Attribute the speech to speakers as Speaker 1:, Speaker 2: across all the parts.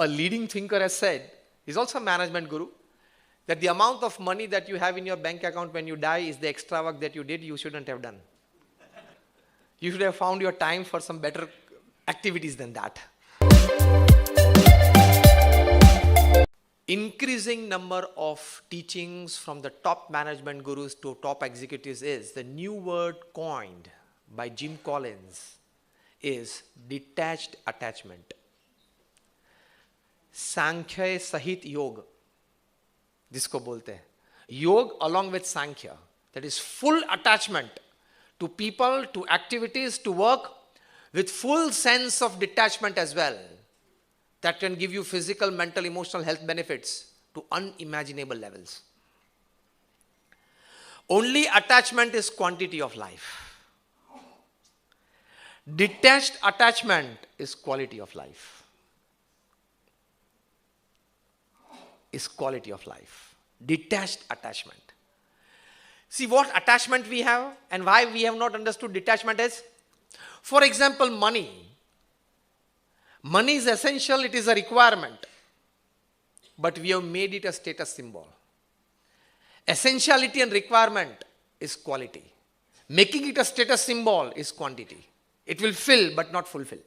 Speaker 1: A leading thinker has said, he's also a management guru, that the amount of money that you have in your bank account when you die is the extra work that you did, you shouldn't have done. You should have found your time for some better activities than that. Increasing number of teachings from the top management gurus to top executives is, the new word coined by Jim Collins is detached attachment. सांख्य सहित योग जिसको बोलते हैं, योग along with Sankhya, that is full attachment to people, to activities, to work, with full sense of detachment as well, that can give you physical, mental, emotional health benefits to unimaginable levels. Only attachment is quantity of life. Detached attachment is quality of life. Is quality of life. Detached attachment. See what attachment we have and why we have not understood detachment is. For example, money. Money is essential, it is a requirement. But we have made it a status symbol. Essentiality and requirement is quality. Making it a status symbol is quantity. It will fill but not fulfill.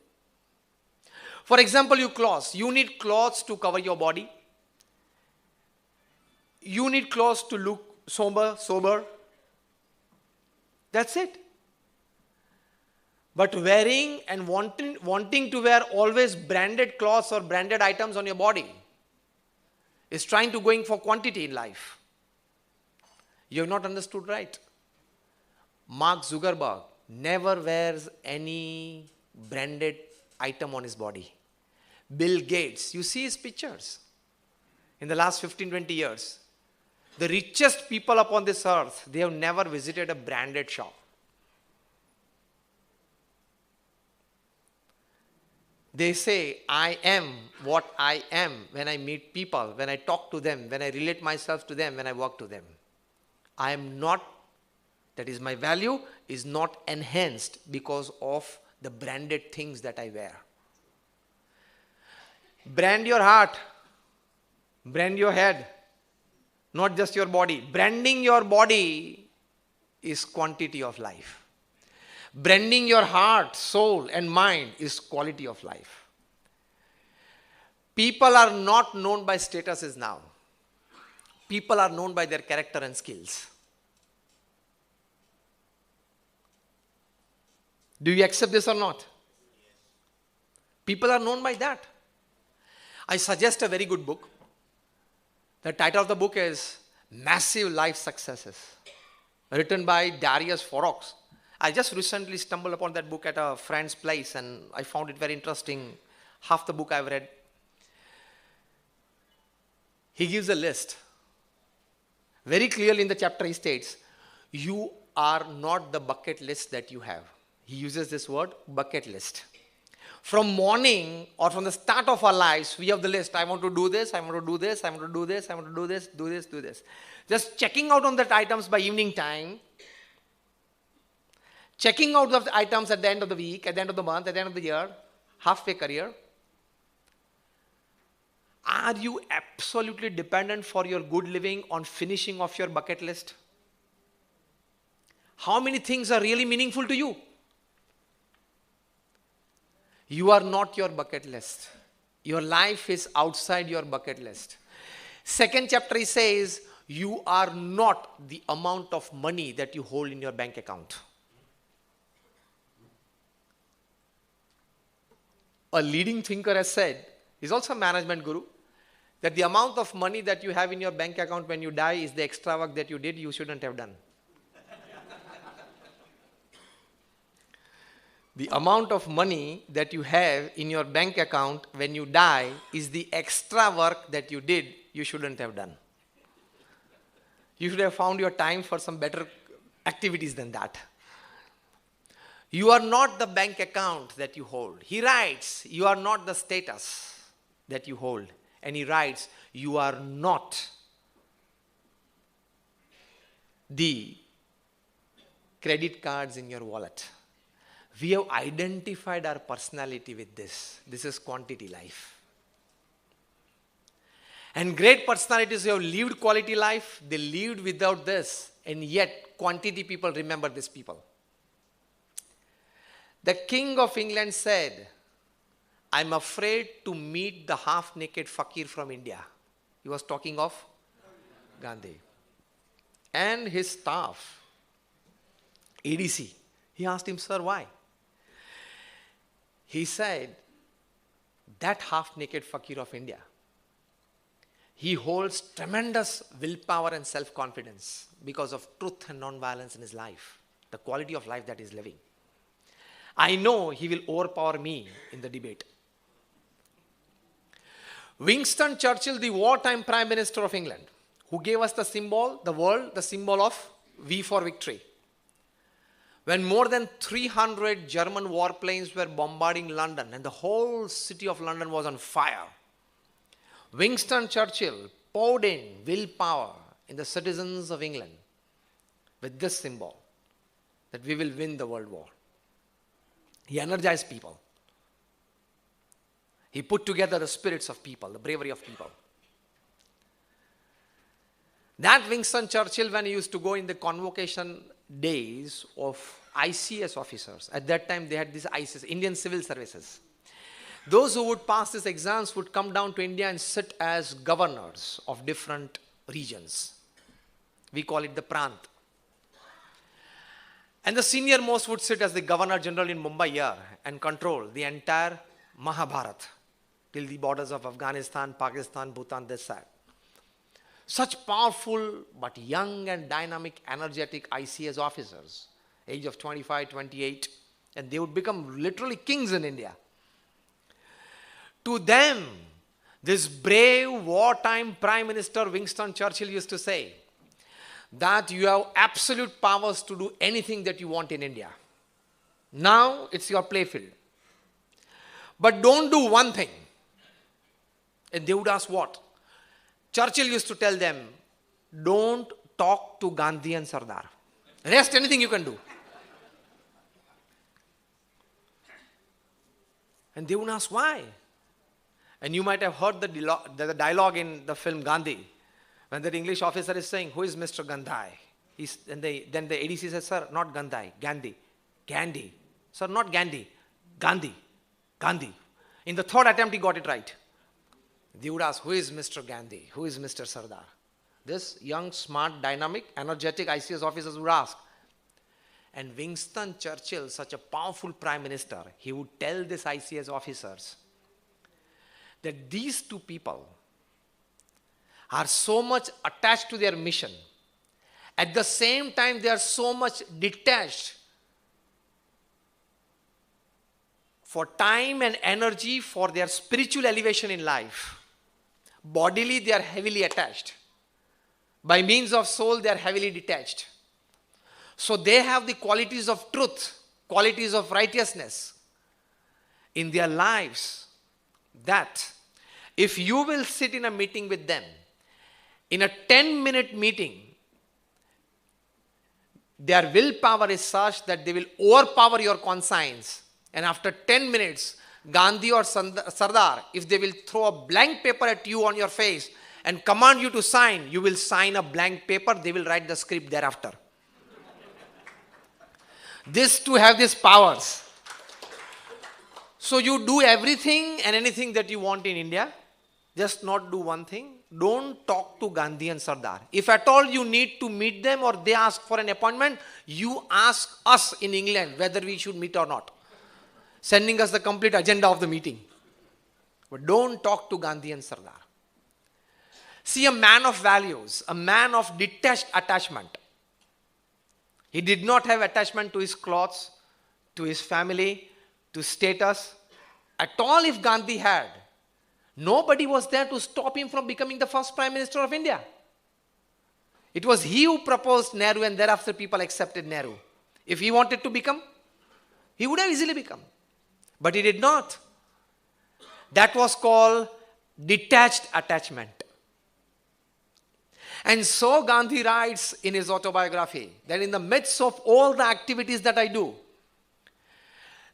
Speaker 1: For example, you need clothes to cover your body. You need clothes to look sober. That's it. But wearing and wanting to wear always branded clothes or branded items on your body is trying to going for quantity in life. You have not understood right. Mark Zuckerberg never wears any branded item on his body. Bill Gates, you see his pictures in the last 15-20 years. The richest people upon this earth, they have never visited a branded shop. They say, I am what I am when I meet people, when I talk to them, when I relate myself to them, when I work to them. I am not, that is my value, is not enhanced because of the branded things that I wear. Brand your heart. Brand your head. Not just your body. Branding your body is quantity of life. Branding your heart, soul and mind is quality of life. People are not known by statuses now. People are known by their character and skills. Do you accept this or not? People are known by that. I suggest a very good book. The title of the book is Massive Life Successes, written by Darius Forex. I just recently stumbled upon that book at a friend's place and I found it very interesting. Half the book I've read. He gives a list. Very clearly in the chapter he states, you are not the bucket list that you have. He uses this word, bucket list. From morning or from the start of our lives, we have the list. I want to do this, I want to do this, I want to do this, I want to do this, do this, do this. Just checking out on that items by evening time. Checking out of the items at the end of the week, at the end of the month, at the end of the year, halfway career. Are you absolutely dependent for your good living on finishing off your bucket list? How many things are really meaningful to you? You are not your bucket list. Your life is outside your bucket list. Second chapter he says, you are not the amount of money that you hold in your bank account. A leading thinker has said, he's also a management guru, that the amount of money that you have in your bank account when you die is the extra work that you did, you shouldn't have done. The amount of money that you have in your bank account when you die is the extra work that you did, you shouldn't have done. You should have found your time for some better activities than that. You are not the bank account that you hold. He writes, you are not the status that you hold. And he writes, you are not the credit cards in your wallet. We have identified our personality with this. This is quantity life. And great personalities who have lived quality life, they lived without this. And yet, quantity people remember these people. The King of England said, I'm afraid to meet the half-naked fakir from India. He was talking of Gandhi. And his staff, ADC, he asked him, sir, why? He said, that half-naked fakir of India, he holds tremendous willpower and self-confidence because of truth and non-violence in his life, the quality of life that he's living. I know he will overpower me in the debate. Winston Churchill, the wartime Prime Minister of England, who gave us the symbol, the world, the symbol of V for victory. When more than 300 German warplanes were bombarding London and the whole city of London was on fire, Winston Churchill poured in willpower in the citizens of England with this symbol, that we will win the world war. He energized people. He put together the spirits of people, the bravery of people. That Winston Churchill, when he used to go in the convocation days of ICS officers, at that time they had these ICS, Indian Civil Services. Those who would pass these exams would come down to India and sit as governors of different regions. We call it the Prant. And the senior most would sit as the Governor General in Mumbai here and control the entire Mahabharat till the borders of Afghanistan, Pakistan, Bhutan, this side. Such powerful but young and dynamic, energetic ICS officers, age of 25, 28, and they would become literally kings in India. To them, this brave wartime Prime Minister Winston Churchill used to say that you have absolute powers to do anything that you want in India. Now it's your playfield. But don't do one thing. And they would ask what? Churchill used to tell them, don't talk to Gandhi and Sardar. Rest, anything you can do. And they would ask why? And you might have heard the dialogue in the film Gandhi, when that English officer is saying, who is Mr. Gandhi? Then the ADC says, sir, not Gandhi, Gandhi. Gandhi. Sir, not Gandhi. Gandhi. Gandhi. In the third attempt, he got it right. They would ask, who is Mr. Gandhi? Who is Mr. Sardar? This young, smart, dynamic, energetic ICS officers would ask. And Winston Churchill, such a powerful prime minister, he would tell these ICS officers that these two people are so much attached to their mission. At the same time, they are so much detached for time and energy for their spiritual elevation in life. Bodily, they are heavily attached. By means of soul, they are heavily detached. So they have the qualities of truth, qualities of righteousness in their lives, that if you will sit in a meeting with them, in a 10-minute meeting, their willpower is such that they will overpower your conscience. And after 10 minutes, Gandhi or Sardar, if they will throw a blank paper at you on your face and command you to sign, you will sign a blank paper, they will write the script thereafter. This to have these powers. So you do everything and anything that you want in India, just not do one thing. Don't talk to Gandhi and Sardar. If at all you need to meet them or they ask for an appointment, you ask us in England whether we should meet or not, sending us the complete agenda of the meeting. But don't talk to Gandhi and Sardar. See, a man of values, a man of detached attachment. He did not have attachment to his clothes, to his family, to status. At all, if Gandhi had, nobody was there to stop him from becoming the first Prime Minister of India. It was he who proposed Nehru, and thereafter people accepted Nehru. If he wanted to become, he would have easily become. But he did not. That was called detached attachment. And so Gandhi writes in his autobiography that in the midst of all the activities that I do,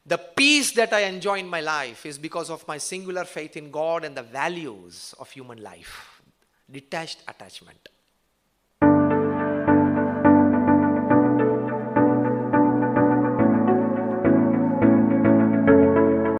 Speaker 1: the peace that I enjoy in my life is because of my singular faith in God and the values of human life. detached attachment.